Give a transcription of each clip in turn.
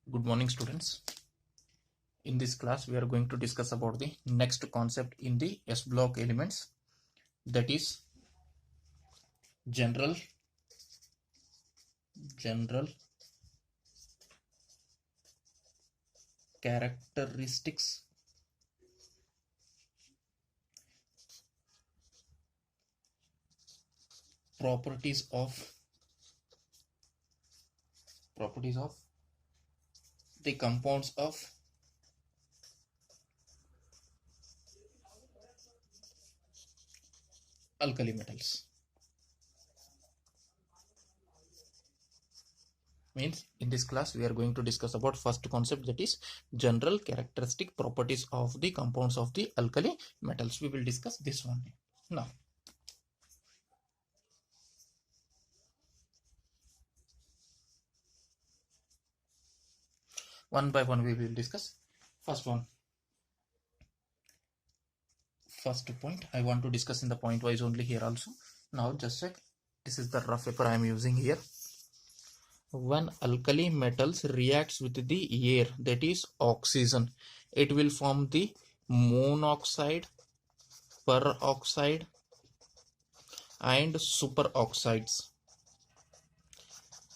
Good morning, students. In this class, we are going to discuss about the next concept in the S block elements, that is general characteristics, properties of the compounds of alkali metals. Means in this class we are going to discuss about first concept, that is general characteristic properties of the compounds of the alkali metals. We will discuss this one now. One by one we will discuss. First point I want to discuss in the point wise only here also. Now just check, this is the rough paper I am using here. When alkali metals reacts with the air, that is oxygen, it will form the monoxide, peroxide and superoxides.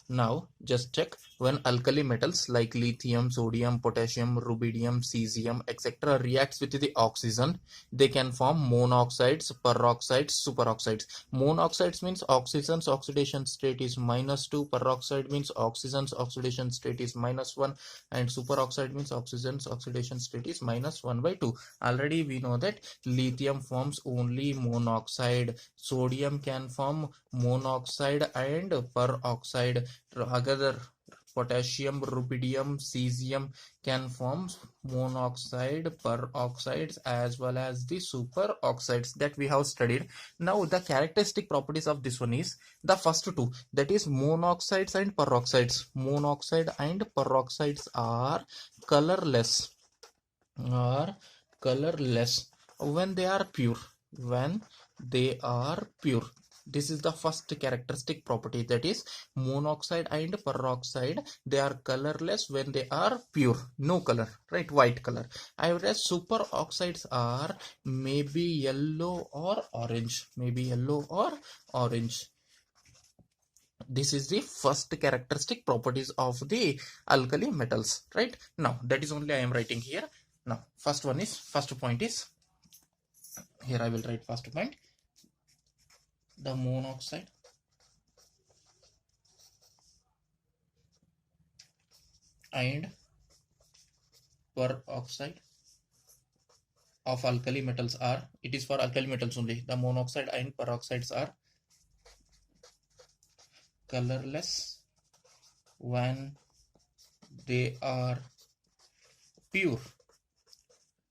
Now just check, when alkali metals like lithium, sodium, potassium, rubidium, cesium, etc. reacts with the oxygen, they can form monoxides, peroxides, superoxides. Monoxides means oxygen's oxidation state is -2, peroxide means oxygen's oxidation state is -1, and superoxide means oxygen's oxidation state is -1/2. Already we know that lithium forms only monoxide, sodium can form monoxide and peroxide. Other potassium, rubidium, cesium can form monoxide, peroxides as well as the superoxides that we have studied. Now the characteristic properties of this one is the first two, that is monoxides and peroxides. Monoxide and peroxides are colorless when they are pure. This is the first characteristic property, that is monoxide and peroxide, they are colorless when they are pure, no color, right, white color. Whereas superoxides are maybe yellow or orange. This is the first characteristic properties of the alkali metals, right? Now that is only I am writing here. Now first point is, here I will write first point, the monoxide and peroxide of alkali metals are, it is for alkali metals only, the monoxide and peroxides are colorless when they are pure,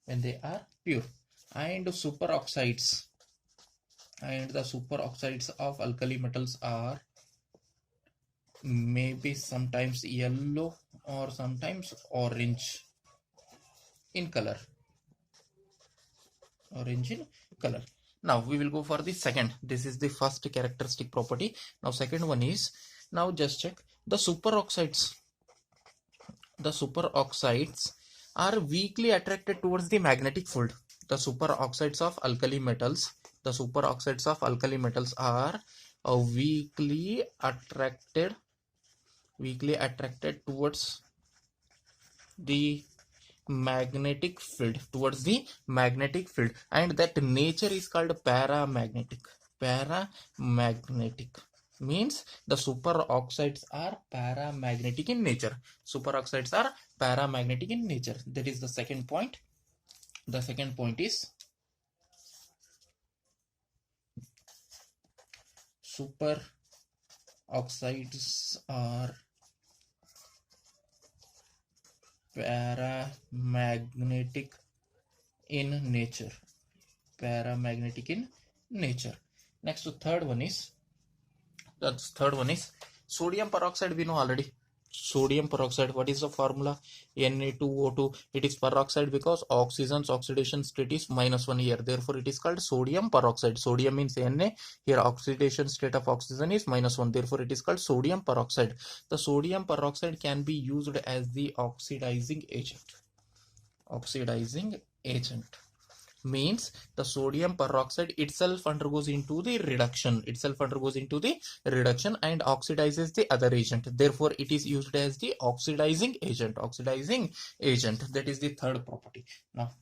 and the superoxides of alkali metals are maybe sometimes yellow or sometimes orange in color. Now we will go for the second. This is the first characteristic property. Now second one is, now just check, the superoxides are weakly attracted towards the magnetic field. The superoxides of alkali metals are weakly attracted towards the magnetic field, and that nature is called paramagnetic. Means the superoxides are paramagnetic in nature. That is the second point. The second point is, superoxides are paramagnetic in nature. Next, the third one is sodium peroxide. We know already, Sodium peroxide, what is the formula? Na2O2. It is peroxide because oxygen's oxidation state is -1 here. Therefore, it is called sodium peroxide. Sodium means Na. Here, oxidation state of oxygen is -1. Therefore, it is called sodium peroxide. The sodium peroxide can be used as the oxidizing agent. Oxidizing agent means the sodium peroxide itself undergoes into the reduction, and oxidizes the other agent. Therefore, it is used as the oxidizing agent. That is the third property. Now,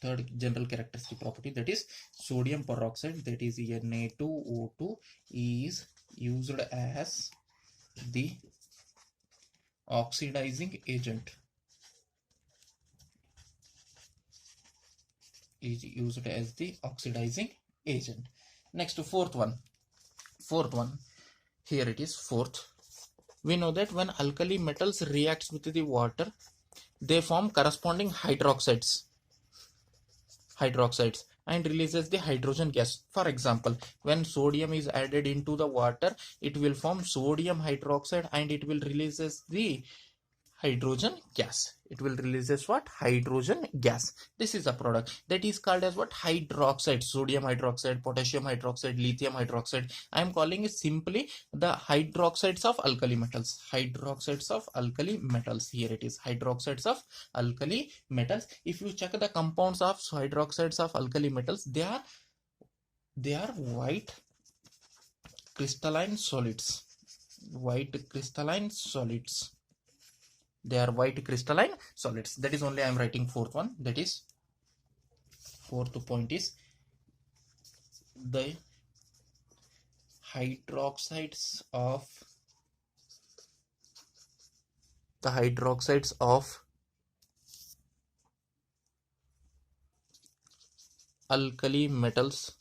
third general characteristic property, that is sodium peroxide, that is Na2O2, is used as the oxidizing agent. Next, fourth one. Here it is, fourth. We know that when alkali metals reacts with the water, they form corresponding hydroxides and releases the hydrogen gas. For example, when sodium is added into the water, it will form sodium hydroxide and it will releases the hydrogen gas. Hydrogen gas. This is a product that is called as what? Hydroxide. Sodium hydroxide, potassium hydroxide, lithium hydroxide. I am calling it simply the hydroxides of alkali metals. Here it is, hydroxides of alkali metals. If you check the compounds of hydroxides of alkali metals, they are white crystalline solids. They are white crystalline solids. That is only I am writing fourth one. That is, fourth point is the hydroxides of alkali metals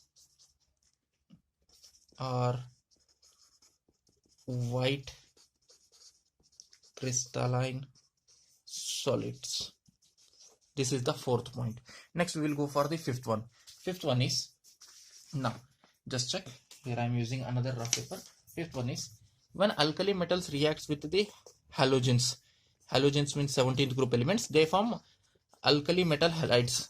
are white crystalline solids. This is the fourth point. Next, we will go for the fifth one. Fifth one is, now just check. Here I am using another rough paper. Fifth one is, when alkali metals reacts with the halogens. Halogens means 17th group elements. They form alkali metal halides.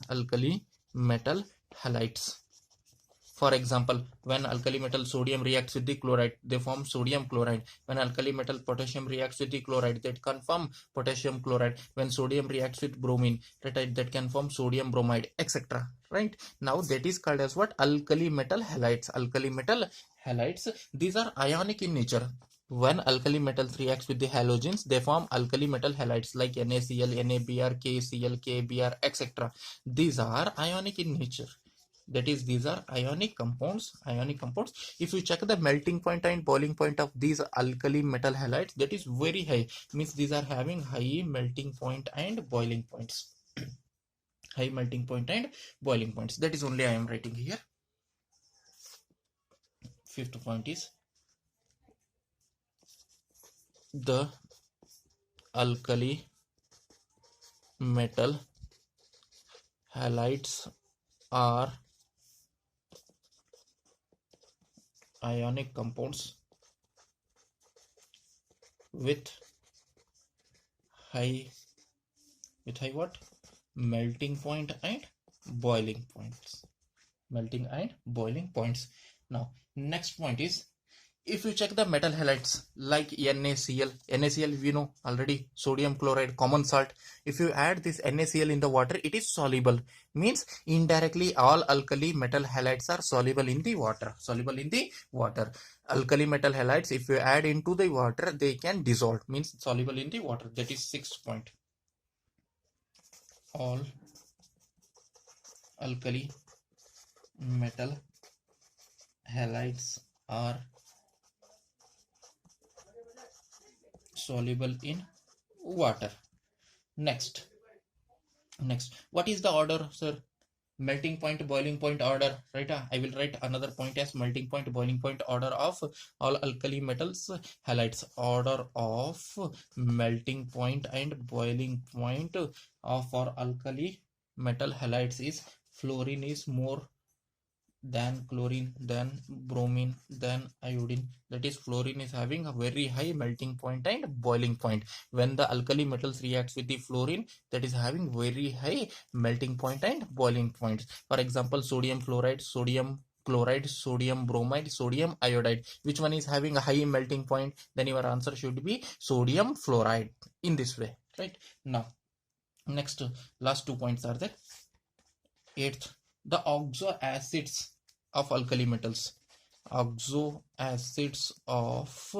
For example, when alkali metal sodium reacts with the chloride, they form sodium chloride. When alkali metal potassium reacts with the chloride, that can form potassium chloride. When sodium reacts with bromine, that can form sodium bromide, etc. Right? Now, that is called as what? Alkali metal halides. These are ionic in nature. When alkali metals reacts with the halogens, they form alkali metal halides like NaCl, NaBr, KCl, KBr, etc. These are ionic in nature. That is, these are ionic compounds. If you check the melting point and boiling point of these alkali metal halides, that is very high. Means these are having high melting point and boiling points. That is only I am writing here. Fifth point is, the alkali metal halides are ionic compounds with high what? Melting point and boiling points. Now, next point is, if you check the metal halides like NaCl, we know already, sodium chloride, common salt. If you add this NaCl in the water, it is soluble. Means indirectly all alkali metal halides are soluble in the water. Alkali metal halides, if you add into the water, they can dissolve. Means soluble in the water. That is sixth point. All alkali metal halides are soluble in water. Next, what is the order, sir? Melting point, boiling point order, right? I will write another point as melting point, boiling point order of all alkali metals halides. Order of melting point and boiling point of for alkali metal halides is, fluorine is more then chlorine, then bromine, then iodine. That is, fluorine is having a very high melting point and boiling point. When the alkali metals reacts with the fluorine, that is having very high melting point and boiling points. For example, sodium fluoride, sodium chloride, sodium bromide, sodium iodide. Which one is having a high melting point? Then your answer should be sodium fluoride. In this way, right? Now, next, last 2 points are there. Eighth, the oxo acids of alkali metals. Oxo acids of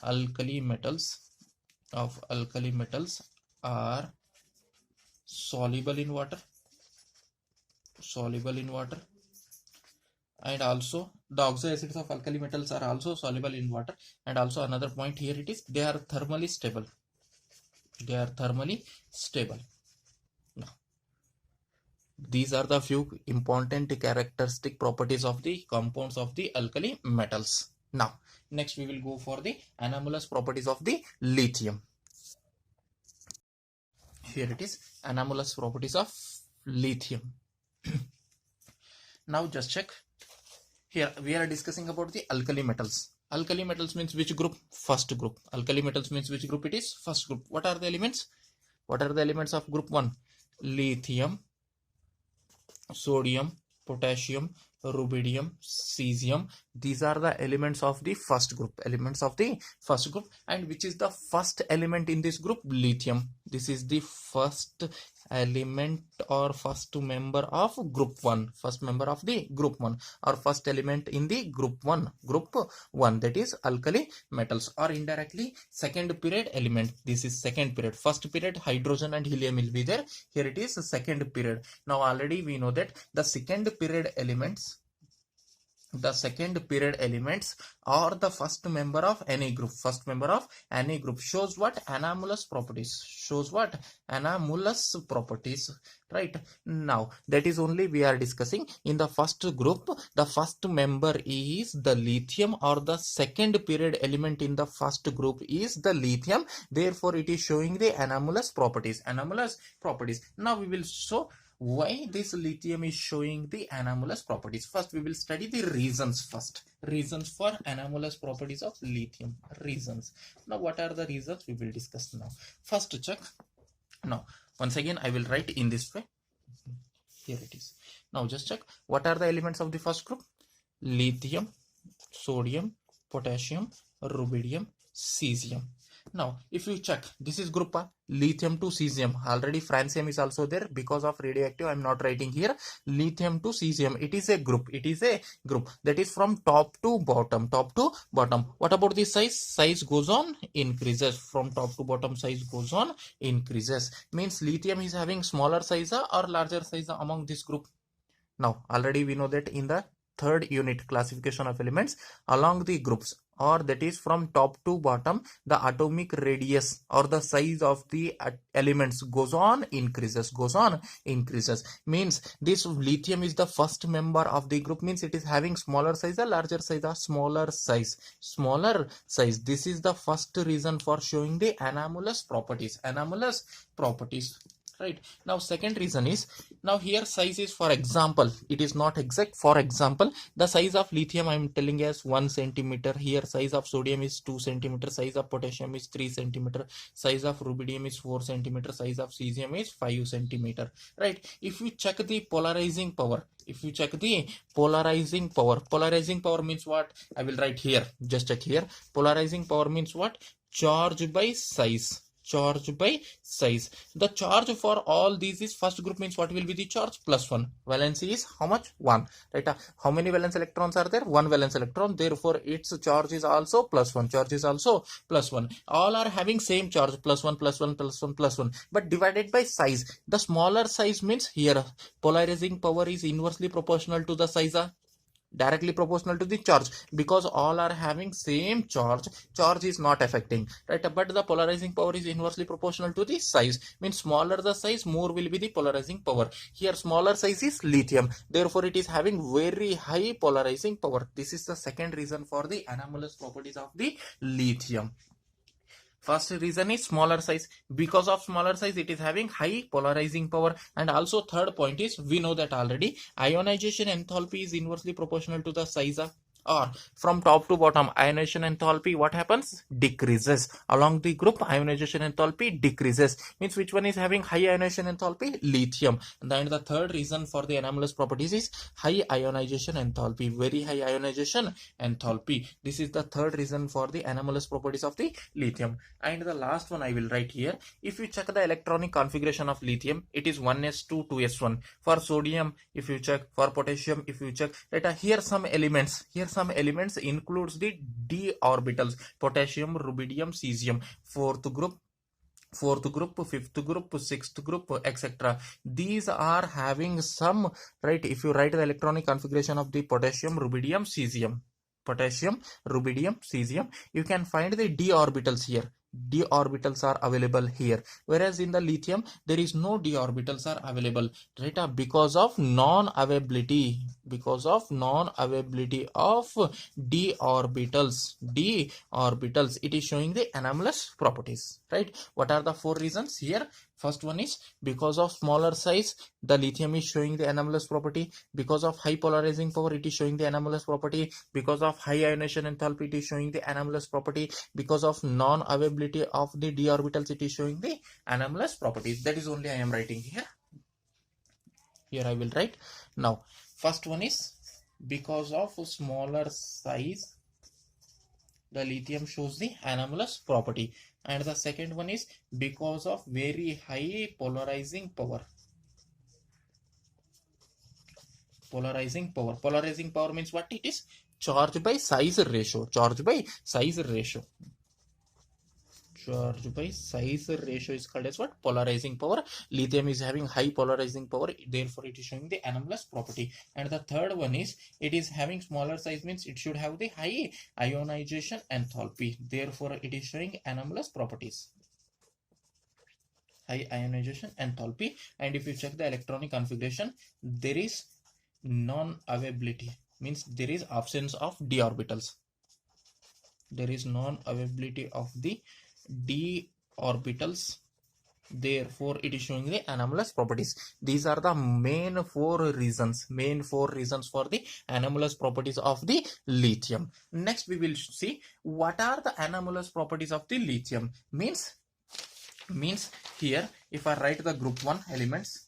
alkali metals are soluble in water, and also the oxo acids of alkali metals are also soluble in water. And also another point here, it is they are thermally stable. Now, these are the few important characteristic properties of the compounds of the alkali metals. Now, next we will go for the anomalous properties of the lithium. Here it is, anomalous properties of lithium. Now just check. Here we are discussing about the alkali metals. Alkali metals means which group? First group. Alkali metals means which group? It is first group. What are the elements? What are the elements of group 1? Lithium, sodium, potassium, rubidium, cesium. These are the elements of the first group. And which is the first element in this group? Lithium. This is the first element or first member of group 1. First member of the group 1, or first element in the group 1. That is alkali metals, or indirectly second period element. This is second period. First period, hydrogen and helium will be there. Here it is second period. Now already we know that the second period elements are the first member of any group. Shows what? Anomalous properties. Right? Now that is only we are discussing. In the first group, the first member is the lithium, or the second period element in the first group is the lithium. Therefore it is showing the anomalous properties. Now we will show why this lithium is showing the anomalous properties. First we will study the reasons for anomalous properties of lithium. Now what are the reasons? We will discuss now. First check. Now once again I will write in this way. Here it is. Now just check. What are the elements of the first group? Lithium, sodium, potassium, rubidium, cesium. Now if you check, this is group A, lithium to cesium. Already francium is also there. Because of radioactive I am not writing here. Lithium to cesium, it is a group. That is from top to bottom. What about the size goes on increases. From top to bottom, size goes on increases. Means lithium is having smaller size or larger size among this group. Now already we know that in the third unit, classification of elements, along the groups, or that is from top to bottom, the atomic radius or the size of the elements goes on increases. Means this lithium is the first member of the group. Means it is having smaller size or larger size? Or smaller size. This is the first reason for showing the anomalous properties. Right. Now second reason is, now here size is, for example, it is not exact. For example, the size of lithium I am telling as 1 centimeter. Here size of sodium is 2 centimeter. Size of potassium is 3 centimeter. Size of rubidium is 4 centimeter. Size of cesium is 5 centimeter. Right. If you check the polarizing power, polarizing power means what? I will write here. Just check here. Polarizing power means what? Charge by size. The charge for all these is, first group means what will be the charge? +1. Valency is how much? 1. Right? How many valence electrons are there? 1 valence electron. Therefore its charge is also +1. All are having same charge, +1. But divided by size. The smaller size means here polarizing power is inversely proportional to the size, directly proportional to the charge, because all are having same charge is not affecting, right? But the polarizing power is inversely proportional to the size. Means smaller the size, more will be the polarizing power. Here smaller size is lithium, therefore it is having very high polarizing power. This is the second reason for the anomalous properties of the lithium. First reason is smaller size. Because of smaller size, it is having high polarizing power. And also third point is, we know that already, ionization enthalpy is inversely proportional to the size of, or from top to bottom, ionization enthalpy, what happens? Decreases. Along the group, ionization enthalpy decreases. Means which one is having high ionization enthalpy? Lithium. And then the third reason for the anomalous properties is high ionization enthalpy. Very high ionization enthalpy. This is the third reason for the anomalous properties of the lithium. And the last one I will write here. If you check the electronic configuration of lithium, it is 1s2, 2s1. For sodium, if you check, for potassium, if you check, right, here some elements includes the d orbitals: potassium, rubidium, cesium. Fourth group, fifth group, sixth group, etc. These are having some, right? If you write the electronic configuration of the potassium, rubidium, cesium, you can find the d orbitals here. D orbitals are available here, whereas in the lithium there is no d orbitals are available, right? Because of non-availability of d orbitals, it is showing the anomalous properties, right? What are the four reasons here? First one is, because of smaller size, the lithium is showing the anomalous property. Because of high polarizing power, it is showing the anomalous property. Because of high ionization enthalpy, it is showing the anomalous property. Because of non-availability of the d orbitals, it is showing the anomalous properties. That is only I am writing here. Here I will write. Now, first one is, because of smaller size, the lithium shows the anomalous property. And the second one is, because of very high polarizing power. Polarizing power means what it is? Charge by size ratio. Charge by size ratio is called as what? Polarizing power. Lithium is having high polarizing power, therefore it is showing the anomalous property. And the third one is, it is having smaller size, means it should have the high ionization enthalpy, therefore it is showing anomalous properties. High ionization enthalpy. And if you check the electronic configuration, there is non-availability, means there is absence of d orbitals. There is non-availability of the d orbitals, therefore it is showing the anomalous properties. These are the main four reasons for the anomalous properties of the lithium. Next we will see what are the anomalous properties of the lithium. Means here, if I write the group 1 elements,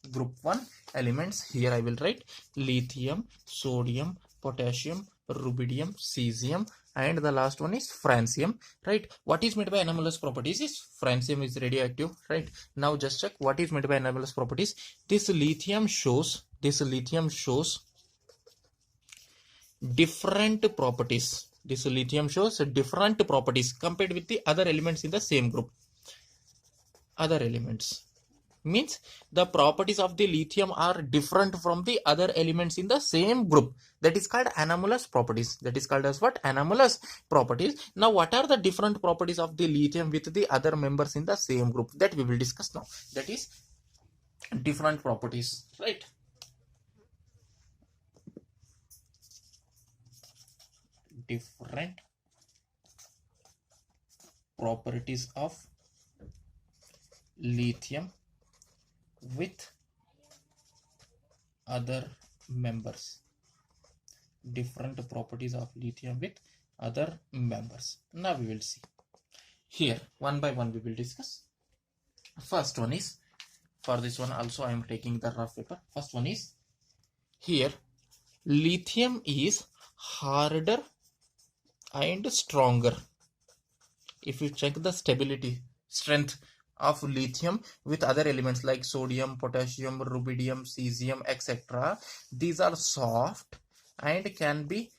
here I will write lithium, sodium, potassium, rubidium, cesium, and the last one is francium, right? What is meant by anomalous properties is francium is radioactive, right? Now just check what is meant by anomalous properties. This lithium shows different properties. This lithium shows different properties compared with the other elements in the same group. Other elements means the properties of the lithium are different from the other elements in the same group. That is called anomalous properties. That is called as what? Anomalous properties. Now what are the different properties of the lithium with the other members in the same group? That we will discuss now. That is different properties, right? Different properties of lithium with other members. Different properties of lithium with other members. Now we will see. Here, one by one we will discuss. First one is, for this one also I am taking the rough paper. First one is, here lithium is harder and stronger. If you check the strength of lithium with other elements like sodium, potassium, rubidium, cesium, etc., these are soft and can be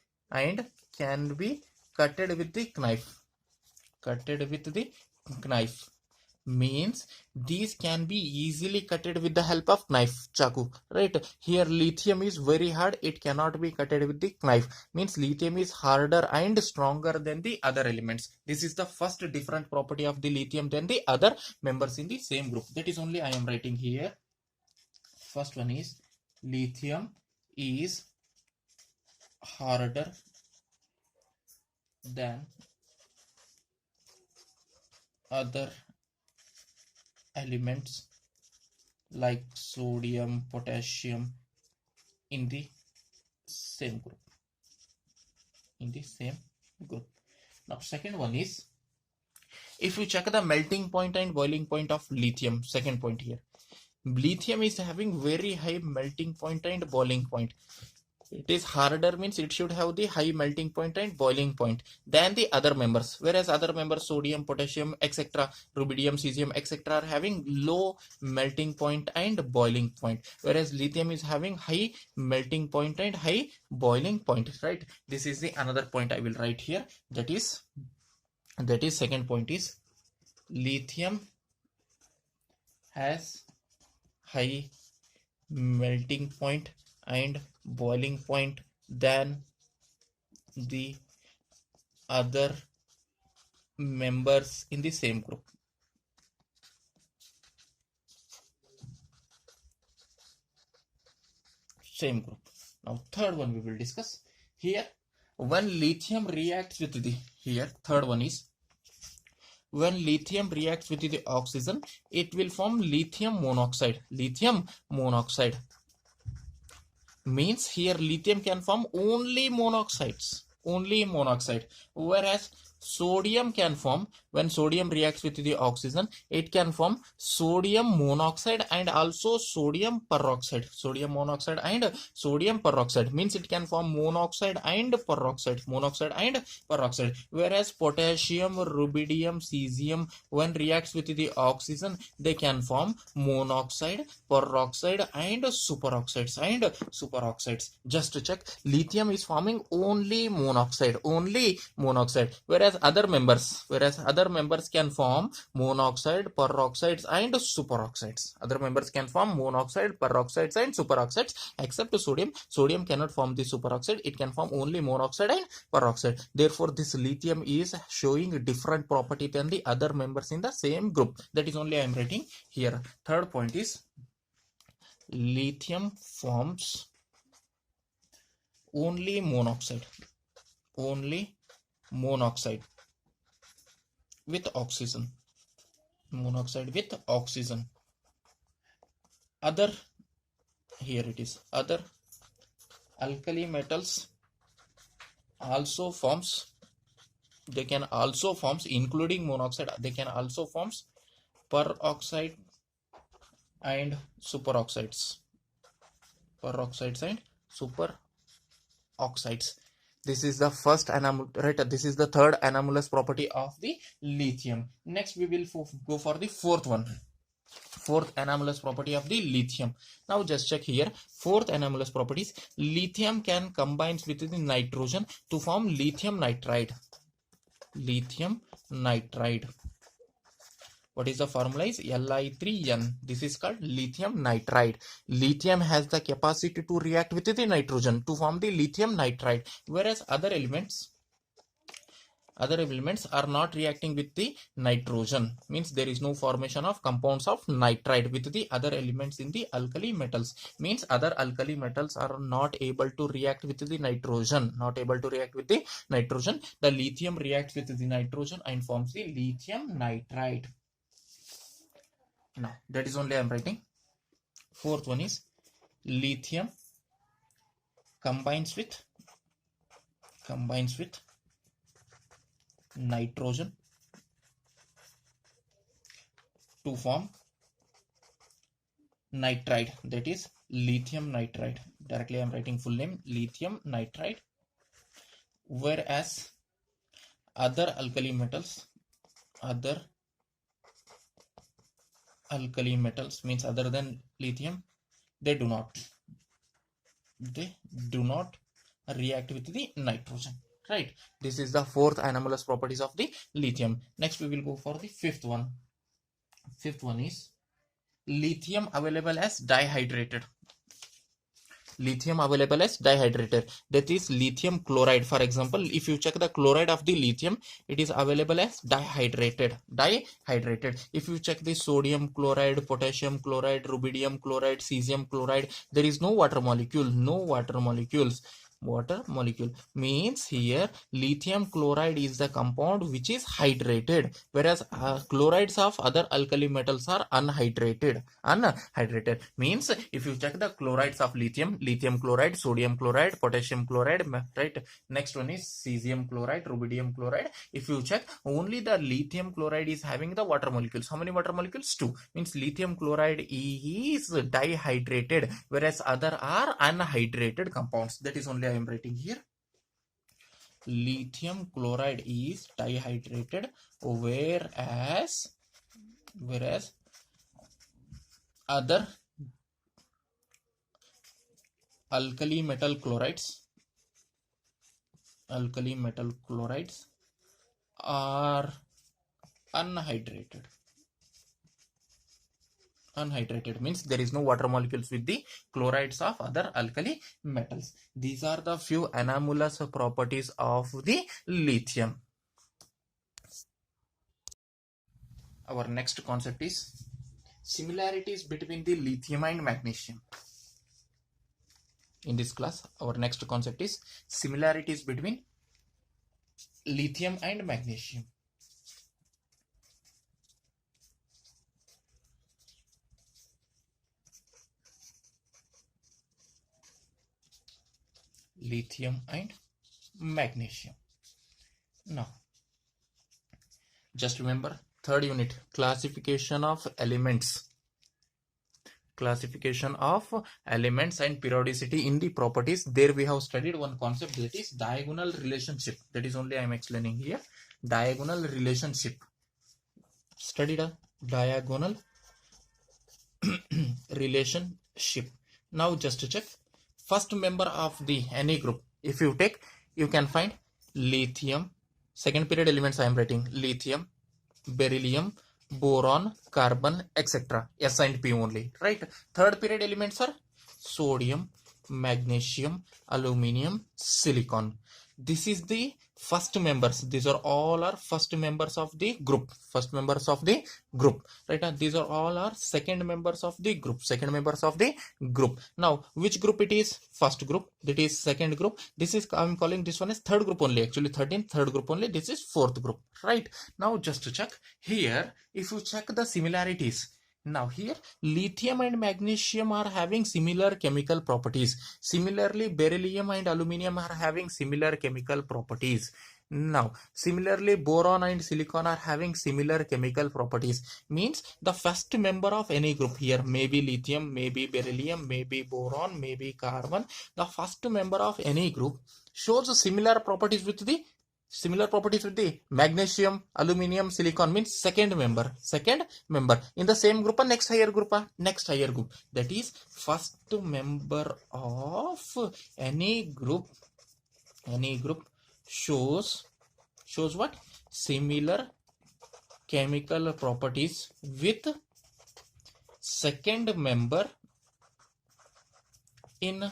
cutted with the knife. Means these can be easily cutted with the help of knife, chaku, right? Here lithium is very hard, it cannot be cutted with the knife. Means lithium is harder and stronger than the other elements. This is the first different property of the lithium than the other members in the same group. That is only I am writing here. First one is, lithium is harder than other elements like sodium, potassium in the same group. In the same group. Now, second one is, if you check the melting point and boiling point of lithium, second point here, lithium is having very high melting point and boiling point. It is harder means it should have the high melting point and boiling point than the other members, whereas other members sodium, potassium, etc., rubidium, cesium, etc., are having low melting point and boiling point, whereas lithium is having high melting point and high boiling point, right? This is the another point I will write here. That is second point is, lithium has high melting point and boiling point than the other members in the same group. Same group. Now, third one we will discuss here. When lithium reacts with the, here third one is, when lithium reacts with the oxygen, it will form lithium monoxide. Lithium monoxide means here lithium can form only monoxides, whereas sodium can form, when sodium reacts with the oxygen, it can form sodium monoxide and also sodium peroxide. Sodium monoxide and sodium peroxide means it can form monoxide and peroxide, whereas potassium, rubidium, cesium, when reacts with the oxygen, they can form monoxide, peroxide and superoxides. Just to check, lithium is forming only monoxide, whereas other members can form monoxide, peroxides and superoxides. Other members can form monoxide, peroxides and superoxides, except sodium. Sodium cannot form the superoxide, it can form only monoxide and peroxide. Therefore, this lithium is showing a different property than the other members in the same group. That is only I am writing here. Third point is, lithium forms only monoxide with oxygen. Other, here it is, other alkali metals also forms, they can also forms, including monoxide, they can also forms peroxide and superoxides. This is the first right? This is the third anomalous property of the lithium. Next, we will go for the fourth one. Fourth anomalous property of the lithium. Now, just check here. Fourth anomalous properties: lithium can combine with the nitrogen to form lithium nitride. What is the formula? Is Li3N. This is called lithium nitride. Lithium has the capacity to react with the nitrogen to form the lithium nitride, whereas other elements are not reacting with the nitrogen. Means there is no formation of compounds of nitride with the other elements in the alkali metals. Means other alkali metals are not able to react with the nitrogen. The lithium reacts with the nitrogen and forms the lithium nitride. Now, that is only I am writing. Fourth one is, lithium combines with nitrogen to form nitride, that is lithium nitride. Directly I am writing full name, lithium nitride, whereas other alkali metals means other than lithium, they do not react with the nitrogen, right? This is the fourth anomalous properties of the lithium. Next, we will go for the fifth one. Fifth one is, lithium available as dihydrated. That is lithium chloride. For example, if you check the chloride of the lithium, it is available as dihydrated. If you check the sodium chloride, potassium chloride, rubidium chloride, cesium chloride, there is no water molecule, water molecule. Means here lithium chloride is the compound which is hydrated, whereas chlorides of other alkali metals are unhydrated. Unhydrated means if you check the chlorides of lithium, lithium chloride, sodium chloride, potassium chloride, right? Next one is cesium chloride, rubidium chloride. If you check, only the lithium chloride is having the water molecules. How many water molecules? 2. Means lithium chloride is dihydrated, whereas other are unhydrated compounds. That is only I am writing here. Lithium chloride is dihydrated, whereas other alkali metal chlorides are unhydrated. Unhydrated means there is no water molecules with the chlorides of other alkali metals. These are the few anomalous properties of the lithium. Our next concept is similarities between the lithium and magnesium. In this class, our next concept is similarities between lithium and magnesium. Lithium and magnesium. Now, just remember, third unit, classification of elements. Classification of elements and periodicity in the properties. There we have studied one concept, that is diagonal relationship. That is only I am explaining here. Diagonal relationship. Studied a diagonal relationship. Now just to check, first member of the any group, if you take, you can find lithium. Second period elements I am writing lithium, beryllium, boron, carbon, etc. S and P only, right? Third period elements are sodium, magnesium, aluminium, silicon. This is the first members. These are all are first members of the group. First members of the group, right? These are all are second members of the group. Second members of the group. Now, which group it is? First group. That is second group. This is, I'm calling this one as third group only. Actually, 13th third group only. This is fourth group, right? Now, just to check here, if you check the similarities. Now here, lithium and magnesium are having similar chemical properties. Similarly, beryllium and aluminium are having similar chemical properties. Now, similarly, boron and silicon are having similar chemical properties. Means the first member of any group here, maybe lithium, maybe beryllium, maybe boron, maybe carbon. The first member of any group shows similar properties with the magnesium, aluminium, silicon. Means second member. In the same group, next higher group. That is first member of any group shows what? Similar chemical properties with second member in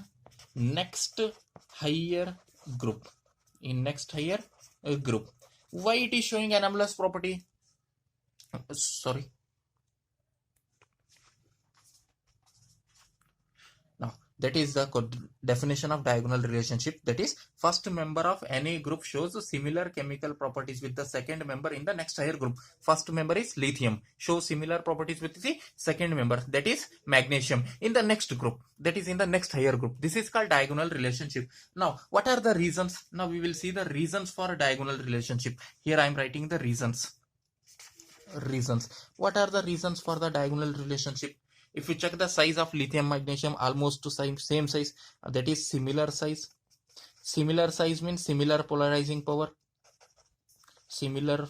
next higher group. Why it is showing anomalous property? Sorry. Now, that is the definition of diagonal relationship. That is, first member of any group shows similar chemical properties with the second member in the next higher group. First member is lithium, shows similar properties with the second member, that is magnesium, in the next group, that is in the next higher group. This is called diagonal relationship. Now, what are the reasons? Now we will see the reasons for a diagonal relationship. Here I am writing the reasons. What are the reasons for the diagonal relationship? If you check the size of lithium, magnesium, almost to same size, that is similar size. Similar size means similar polarizing power, similar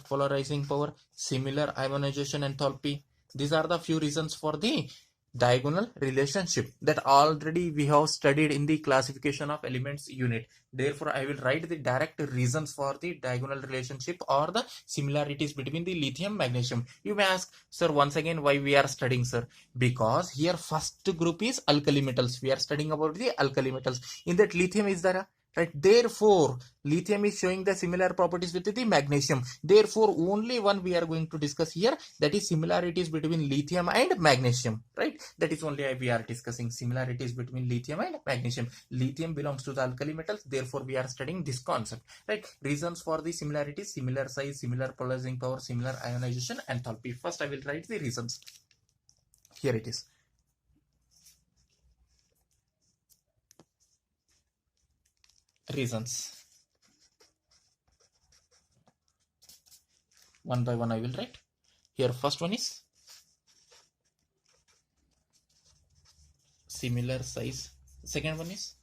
ionization enthalpy. These are the few reasons for the diagonal relationship that already we have studied in the classification of elements unit. Therefore, I will write the direct reasons for the diagonal relationship or the similarities between the lithium magnesium. You may ask, sir, once again, why we are studying, sir? Because here first group is alkali metals. We are studying about the alkali metals. In that lithium is there? right? Therefore lithium is showing the similar properties with the magnesium. Therefore only one we are going to discuss here, that is similarities between lithium and magnesium, right? That is only we are discussing similarities between lithium and magnesium. Lithium belongs to the alkali metals, therefore we are studying this concept, right? Reasons for the similarities: similar size, similar polarizing power, similar ionization, enthalpy. First I will write the reasons. Here it is. Reasons. One by one I will write. Here first one is similar size. Second one is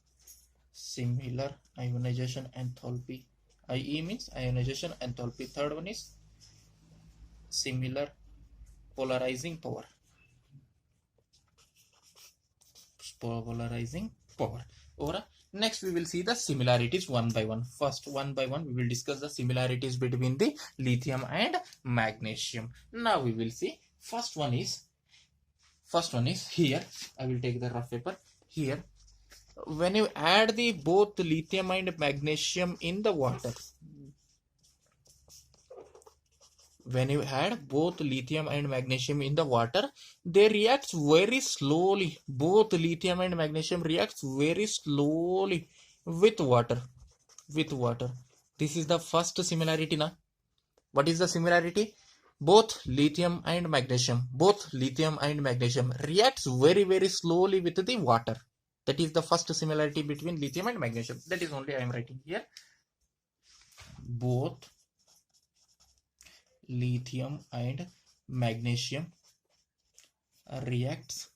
similar ionization enthalpy. IE means ionization enthalpy. Third one is similar polarizing power. Polarizing power. Over. Next we will see the similarities one by one. First, one by one we will discuss the similarities between the lithium and magnesium. Now we will see. First one is here. I will take the rough paper. Here, when you add the both lithium and magnesium in the water, when you add both lithium and magnesium in the water, they react very slowly. Both lithium and magnesium reacts very slowly with water. This is the first similarity now. What is the similarity? Both lithium and magnesium reacts very slowly with the water. That is the first similarity between lithium and magnesium. That is only I am writing here. Both lithium and magnesium reacts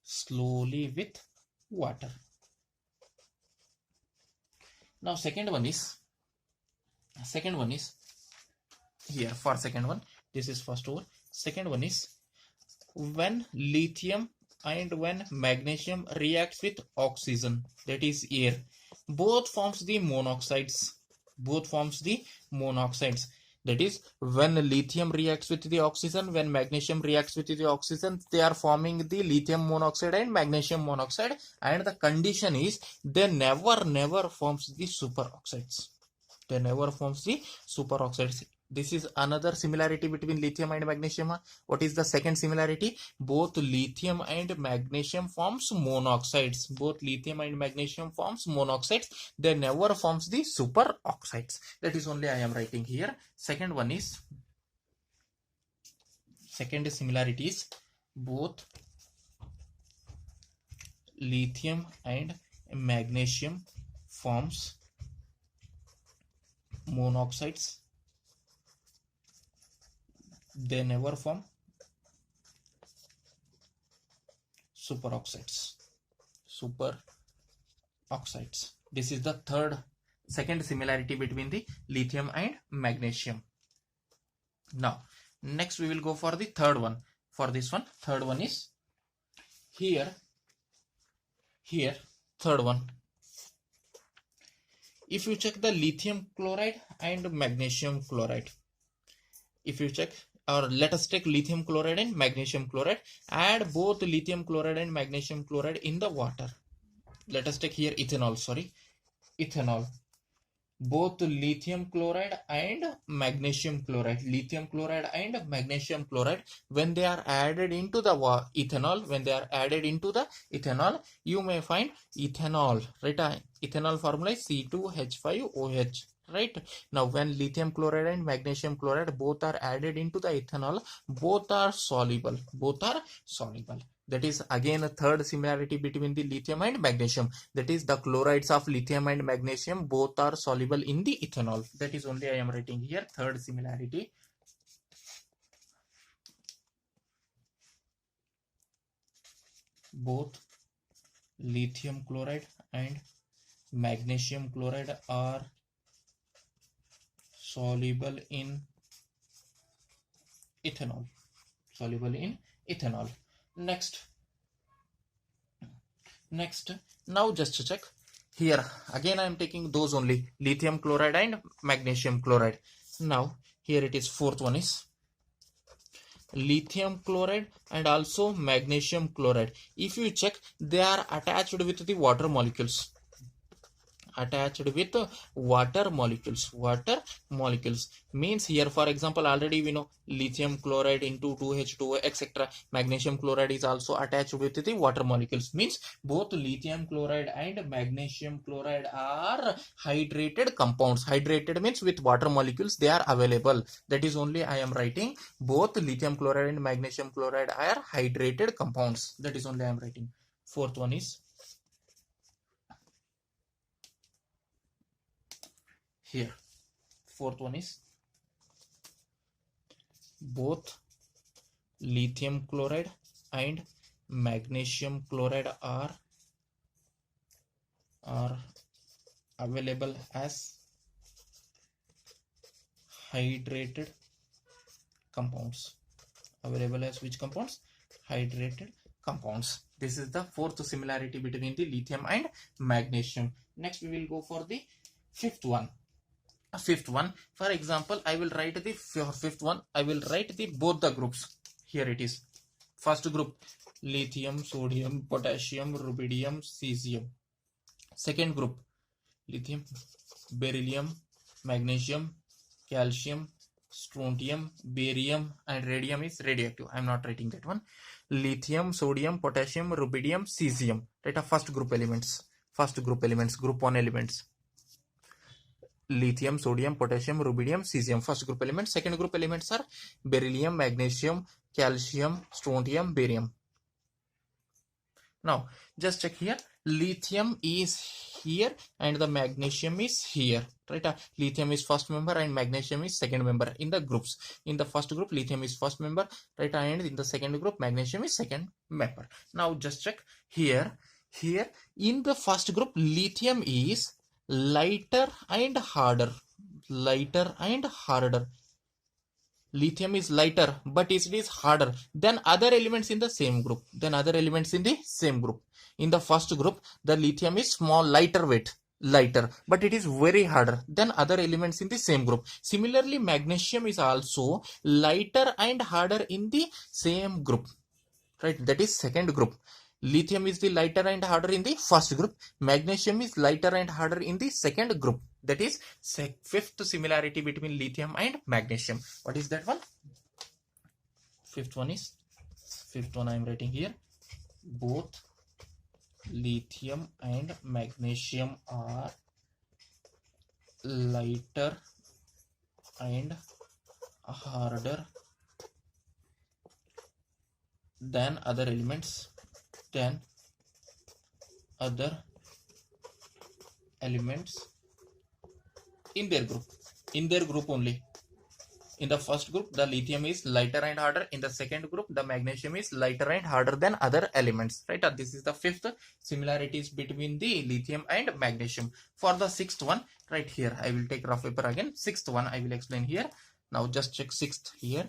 slowly with water. Now second one is here. For second one, this is first one. Second one is when lithium and when magnesium reacts with oxygen, that is air, both forms the monoxides. That is, when lithium reacts with the oxygen, when magnesium reacts with the oxygen, they are forming the lithium monoxide and magnesium monoxide, and the condition is they never forms the superoxides. This is another similarity between lithium and magnesium. What is the second similarity? Both lithium and magnesium forms monoxides. They never forms the superoxides. That is only I am writing here. Second similarity is both lithium and magnesium forms monoxides. They never form superoxides. This is the second similarity between the lithium and magnesium. Now next we will go for the third one. For this one, third one is here. Third one, if you check the lithium chloride and magnesium chloride, or let us take lithium chloride and magnesium chloride, add both lithium chloride and magnesium chloride in the water. Let us take here ethanol. Both lithium chloride and magnesium chloride, when they are added into the ethanol, you may find ethanol, right? Ethanol formula is C2H5OH. Right? Now when lithium chloride and magnesium chloride both are added into the ethanol, both are soluble. That is again a third similarity between the lithium and magnesium. That is, the chlorides of lithium and magnesium both are soluble in the ethanol. That is only I am writing here. Third similarity. Both lithium chloride and magnesium chloride are soluble in ethanol. Next, now just to check here, again I am taking those only, lithium chloride and magnesium chloride. Now here it is, fourth one is lithium chloride and also magnesium chloride. If you check, they are attached with the water molecules. attached with water molecules. Water molecules means here, for example, already we know lithium chloride into 2H2O, etc. Magnesium chloride is also attached with the water molecules. Means both lithium chloride and magnesium chloride are hydrated compounds. Hydrated means with water molecules they are available. That is only I am writing both lithium chloride and magnesium chloride are hydrated compounds. That is only I am writing. Fourth one is here. Fourth one is both lithium chloride and magnesium chloride are available as hydrated compounds. Available as which compounds? Hydrated compounds. This is the fourth similarity between the lithium and magnesium. Next we will go for the fifth one. For example, I will write the fifth one. I will write the both the groups. Here it is. First group, lithium, sodium, potassium, rubidium, cesium. Second group, lithium, beryllium, magnesium, calcium, strontium, barium, and radium is radioactive. I am not writing that one. Lithium, sodium, potassium, rubidium, cesium. Right, first group elements. Group 1 elements. Lithium, sodium, potassium, rubidium, cesium. First group elements. Second group elements are beryllium, magnesium, calcium, strontium, barium. Now just check here. Lithium is here and the magnesium is here. Right? Lithium is first member and magnesium is second member in the groups. In the first group, lithium is first member, right? And in the second group, magnesium is second member. Now just check here. Here in the first group, lithium is lighter and harder. Lithium is lighter, but it is harder than other elements in the same group. In the first group, the lithium is small, lighter, but it is very harder than other elements in the same group. Similarly, magnesium is also lighter and harder in the same group. Right? That is second group. Lithium is the lighter and harder in the first group. Magnesium is lighter and harder in the second group. That is fifth similarity between lithium and magnesium. What is that one? Fifth one I am writing here. Both lithium and magnesium are lighter and harder than other elements. In their group only. In the first group, the lithium is lighter and harder. In the second group, the magnesium is lighter and harder than other elements. Right? This is the fifth similarities between the lithium and magnesium. For the sixth one, right here, I will take rough paper again. Sixth one, I will explain here. Now just check sixth here.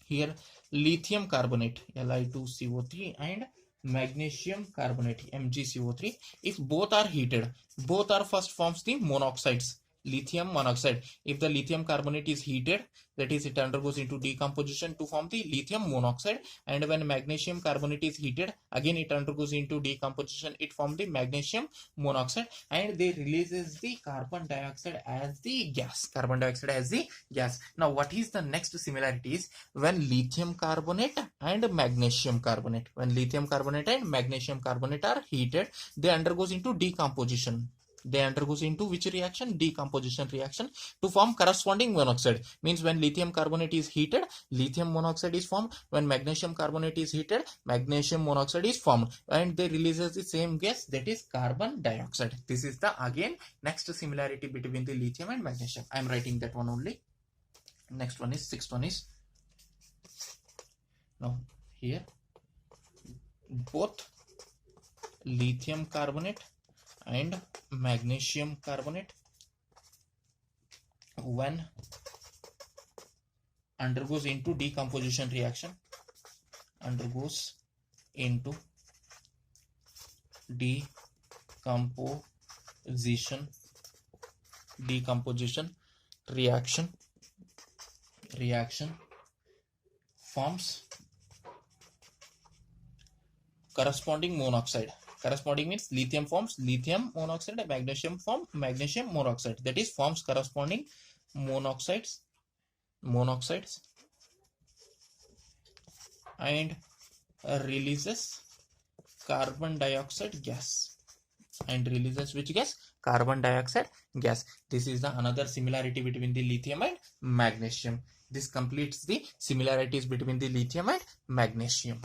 Here, lithium carbonate, Li2CO3, and magnesium carbonate, MgCO3. If both are heated, both are first forms the monoxides. Lithium monoxide. If the lithium carbonate is heated, that is, it undergoes into decomposition to form the lithium monoxide. And when magnesium carbonate is heated, again it undergoes into decomposition, it forms the magnesium monoxide, and they releases the carbon dioxide as the gas. Now what is the next similarities? When lithium carbonate and magnesium carbonate are heated, they undergoes into decomposition. They undergoes into which reaction? Decomposition reaction to form corresponding monoxide. Means when lithium carbonate is heated, lithium monoxide is formed. When magnesium carbonate is heated, magnesium monoxide is formed, and they releases the same gas, that is carbon dioxide. This is the again next similarity between the lithium and magnesium. I am writing that one only. Next one is sixth one is, now here, both lithium carbonate and magnesium carbonate, when undergoes into decomposition reaction, reaction forms corresponding monoxide. Corresponding means lithium forms lithium monoxide and magnesium form magnesium monoxide. That is forms corresponding monoxides and releases carbon dioxide gas. And releases which gas? Carbon dioxide gas. This is the another similarity between the lithium and magnesium. This completes the similarities between the lithium and magnesium.